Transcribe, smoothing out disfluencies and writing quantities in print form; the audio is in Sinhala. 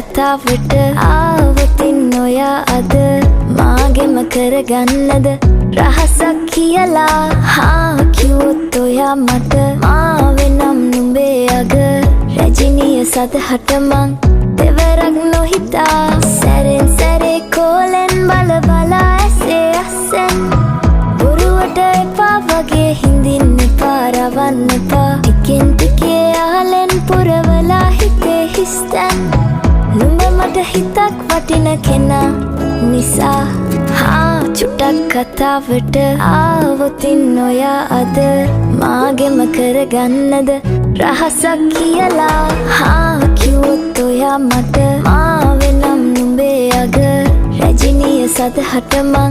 කතාවට ආවතින් ඔයා අද මාගෙම කරගන්නද රහසක් කියලා කිව්වොත් ඔයා මට මාවෙනම් නුඹේ අග රැජිනිය සදහට මං දෙවරක් නොහිතා සැරෙන් සැරේ කෝලෙන් බල බලා ඇසේ අස්සෙන් බොරුවට එපා වගේ හිඳින්න එපා රවන්න එපා ටිකෙන් ටිකේ ආලෙන් පුරවලා හිතේ හිස්තැන් නුඹ මට හිතක් වටින කෙනා නිසා චුට්ටක් කතාවට ආවොතින් ඔයා අද මාගෙම කරගන්නද රහසක් කියලා කිව්වොත් ඔයා මට මාවෙනම් නුඹේ අග රැජිනිය සදහට මං